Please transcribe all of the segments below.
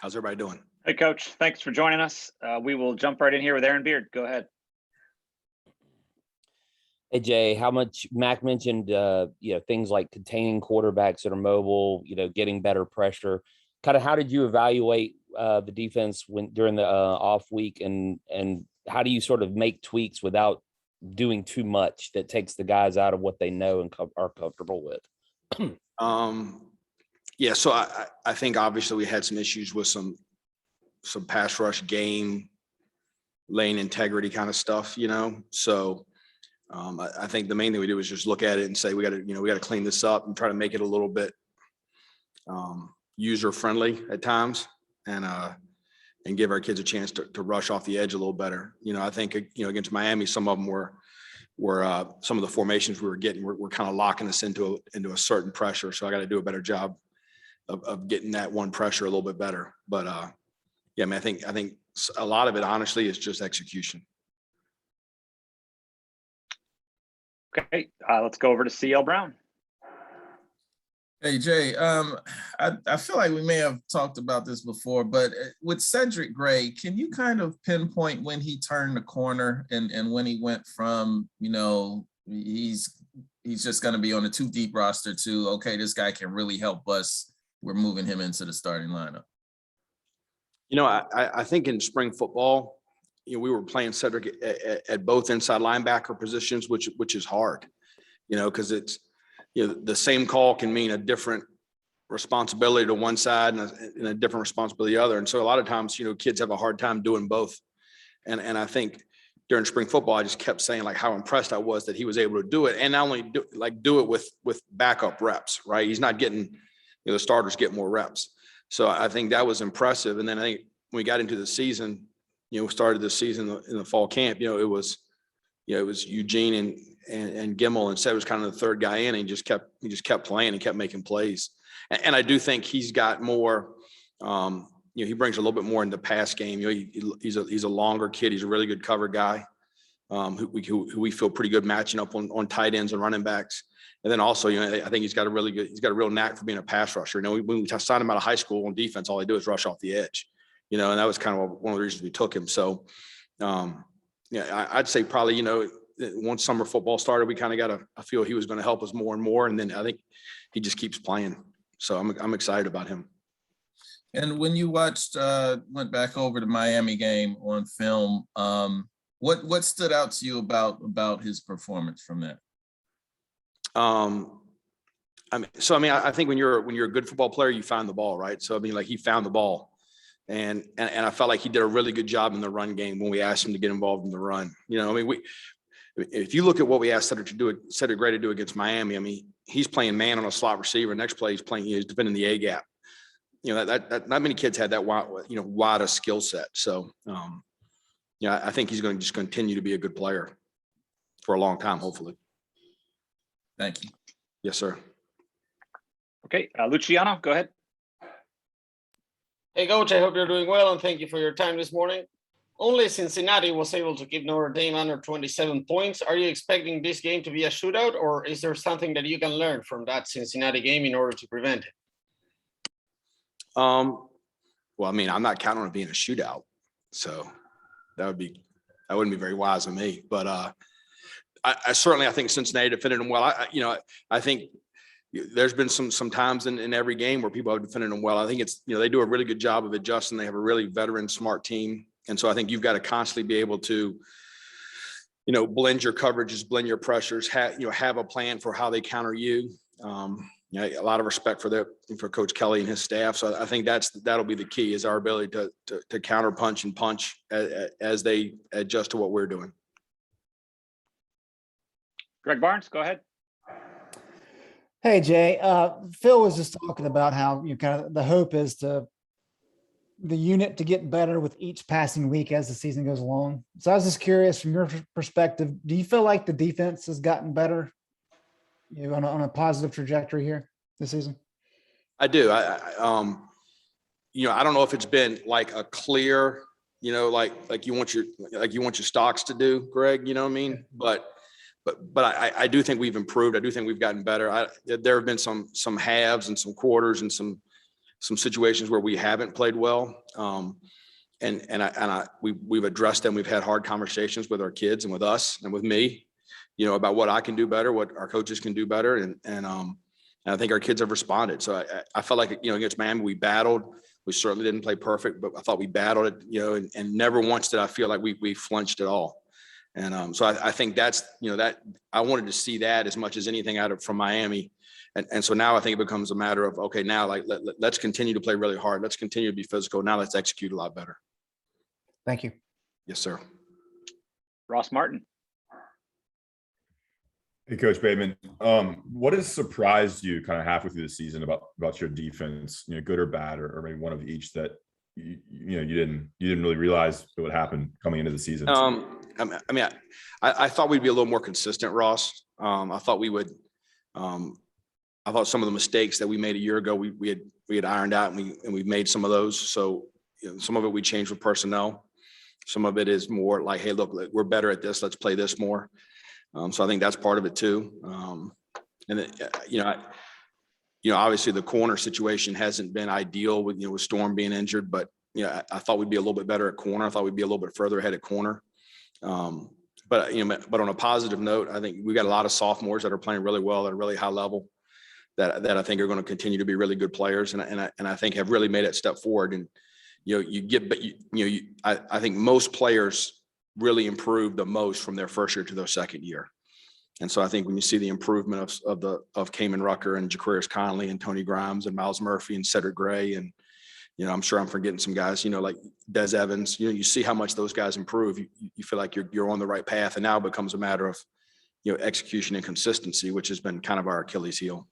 How's everybody doing? Hey, Coach. Thanks for joining us. We will jump right in here with Aaron Beard. Go ahead. Hey, Jay, how much Mac mentioned, things like containing quarterbacks that are mobile, getting better pressure. Kind of how did you evaluate the defense during the off week, and how do you sort of make tweaks without doing too much that takes the guys out of what they know and are comfortable with? Yeah, so I think obviously we had some issues with some pass rush game, lane integrity kind of stuff, So I think the main thing we do is just look at it and say we got to clean this up and try to make it a little bit user friendly at times, and give our kids a chance to rush off the edge a little better. I think against Miami, some of them were some of the formations we were getting were kind of locking us into a certain pressure. So I got to do a better job of getting that one pressure a little bit better. But yeah, I mean, I think a lot of it honestly is just execution. Okay, let's go over to CL Brown. Hey, Jay, I feel like we may have talked about this before, but with Cedric Gray, can you kind of pinpoint when he turned the corner and when he went from, he's just going to be on a 2 deep roster to, okay, this guy can really help us. We're moving him into the starting lineup. I think in spring football, we were playing Cedric at both inside linebacker positions, which is hard, because it's, the same call can mean a different responsibility to one side and a different responsibility to the other. And so a lot of times, kids have a hard time doing both. And I think during spring football, I just kept saying like how impressed I was that he was able to do it, and not only do it with backup reps, right? He's not getting, the starters get more reps. So I think that was impressive. And then I think when we got into the season, we started the season in the fall camp, it was Eugene and Gimmel, and Seth was kind of the third guy in, and he just kept playing and kept making plays. And I do think he's got more, he brings a little bit more into pass game. He's a longer kid. He's a really good cover guy, who we feel pretty good matching up on tight ends and running backs. And then also, I think he's got a real knack for being a pass rusher. When we signed him out of high school on defense, all he do is rush off the edge, and that was kind of one of the reasons we took him. So, I'd say probably, once summer football started, we kind of I feel he was going to help us more and more. And then I think he just keeps playing. So I'm excited about him. And when you went back over the Miami game on film, what stood out to you about his performance from that? I think when you're a good football player, you find the ball, right? So, he found the ball. And I felt like he did a really good job in the run game when we asked him to get involved in the run. If you look at what we asked Cedric Gray to do against Miami, he's playing man on a slot receiver. Next play, he's defending the A gap. That not many kids had that wide a skill set. So, I think he's going to just continue to be a good player for a long time, hopefully. Thank you. Yes, sir. Okay, Luciano, go ahead. Hey, Coach, I hope you're doing well, and thank you for your time this morning. Only Cincinnati was able to keep Notre Dame under 27 points. Are you expecting this game to be a shootout, or is there something that you can learn from that Cincinnati game in order to prevent it? Well, I'm not counting on it being a shootout, so that wouldn't be very wise of me. But I certainly think Cincinnati defended them well. I think there's been some times in every game where people have defended them well. I think it's, they do a really good job of adjusting. They have a really veteran, smart team. And so I think you've got to constantly be able to, blend your coverages, blend your pressures, have a plan for how they counter you. A lot of respect for Coach Kelly and his staff. So I think that'll be the key, is our ability to counter punch and punch as they adjust to what we're doing. Greg Barnes, go ahead. Hey, Jay, Phil was just talking about how kind of the hope is the unit to get better with each passing week as the season goes along. So I was just curious, from your perspective, do you feel like the defense has gotten better on a positive trajectory here this season? I do. I don't know if it's been like a clear, like you want your stocks to do, Greg, But I do think we've improved. I do think we've gotten better. There have been some halves and some quarters and some some situations where we haven't played well. We've addressed them. We've had hard conversations with our kids and with us and with me, about what I can do better, what our coaches can do better. And I think our kids have responded. So I felt like, against Miami, we battled. We certainly didn't play perfect, but I thought we battled it, and never once did I feel like we flinched at all. And so I think that's, that I wanted to see that as much as anything from Miami. And so now I think it becomes a matter of, okay, now let's continue to play really hard. Let's continue to be physical. Now let's execute a lot better. Thank you. Yes, sir. Ross Martin. Hey, Coach Bateman. What has surprised you kind of halfway through the season about your defense, good or bad, or maybe one of each that you didn't really realize it would happen coming into the season? I thought we'd be a little more consistent, Ross. I thought we would. I thought some of the mistakes that we made a year ago, we had ironed out, and we've made some of those. So some of it we changed with personnel. Some of it is more like, hey, look, we're better at this. Let's play this more. So I think that's part of it too. Obviously the corner situation hasn't been ideal with Storm being injured, but I thought we'd be a little bit better at corner. I thought we'd be a little bit further ahead at corner. But on a positive note, I think we got a lot of sophomores that are playing really well at a really high level that I think are going to continue to be really good players. And I think have really made that step forward. And, I think most players really improved the most from their first year to their second year. And so I think when you see the improvement of Kamen Rucker and Jaquarius Conley and Tony Grimes and Miles Murphy and Cedric Gray, and, I'm sure I'm forgetting some guys, like Des Evans, you see how much those guys improve. You feel like you're on the right path, and now it becomes a matter of, execution and consistency, which has been kind of our Achilles heel.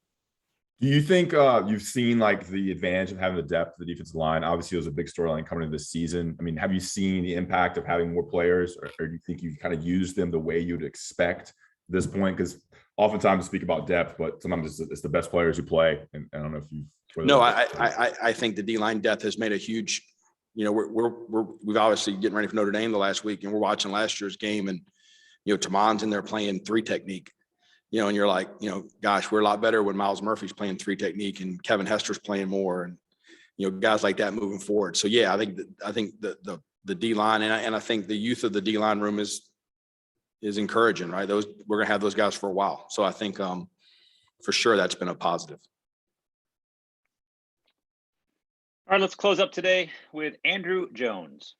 Do you think you've seen like the advantage of having the depth of the defensive line? Obviously, it was a big storyline coming into this season. I mean, have you seen the impact of having more players, or do you think you've kind of used them the way you'd expect at this point? Because oftentimes we speak about depth, but sometimes it's the best players who play. And I don't know if you've. No, I think the D-line depth has made a huge. We've obviously getting ready for Notre Dame the last week, and we're watching last year's game, and Tamon's in there playing 3 technique. And you're like, gosh, we're a lot better when Miles Murphy's playing 3 technique and Kevin Hester's playing more, and guys like that moving forward. So yeah, I think the D line and I think the youth of the D line room is encouraging, right? We're gonna have those guys for a while. So I think for sure that's been a positive. All right, let's close up today with Andrew Jones.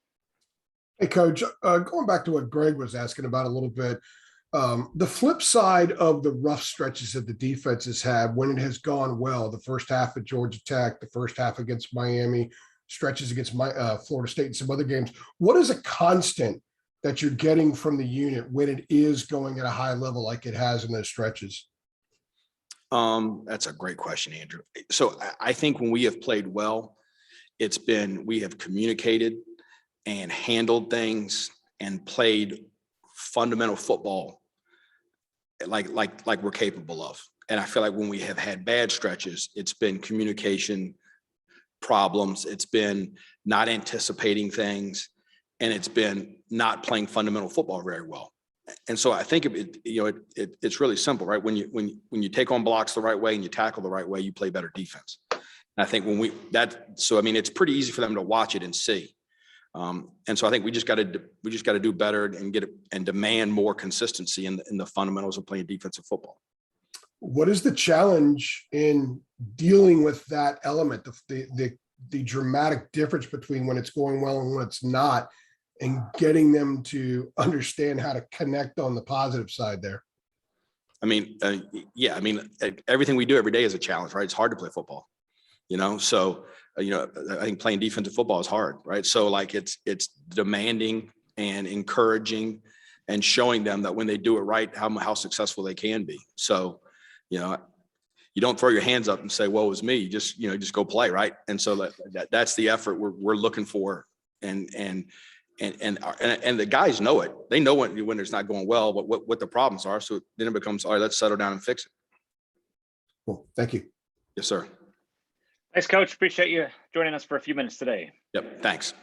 Hey, Coach, going back to what Greg was asking about a little bit, the flip side of the rough stretches that the defenses have when it has gone well, the first half at Georgia Tech, the first half against Miami, stretches against Florida State and some other games, what is a constant that you're getting from the unit when it is going at a high level like it has in those stretches? That's a great question, Andrew. So I think when we have played well, we have communicated and handled things and played fundamental football like we're capable of. And I feel like when we have had bad stretches, it's been communication problems. It's been not anticipating things, and it's been not playing fundamental football very well. And so I think it's really simple, right? When you take on blocks the right way and you tackle the right way, you play better defense. And I think it's pretty easy for them to watch it and see. And so I think we just got to do better and get it and demand more consistency in the fundamentals of playing defensive football. What is the challenge in dealing with that element, the dramatic difference between when it's going well and when it's not, and getting them to understand how to connect on the positive side there? Everything we do every day is a challenge, right? It's hard to play football, so I think playing defensive football is hard, right? So like it's demanding and encouraging and showing them that when they do it right, how successful they can be. So, you don't throw your hands up and say, "Woe is me." You just go play, right? And so that's the effort we're looking for, and the guys know it. They know when it's not going well, what the problems are. So then it becomes, all right, let's settle down and fix it. Cool. Thank you. Yes, sir. Thanks, Coach. Appreciate you joining us for a few minutes today. Yep. Thanks.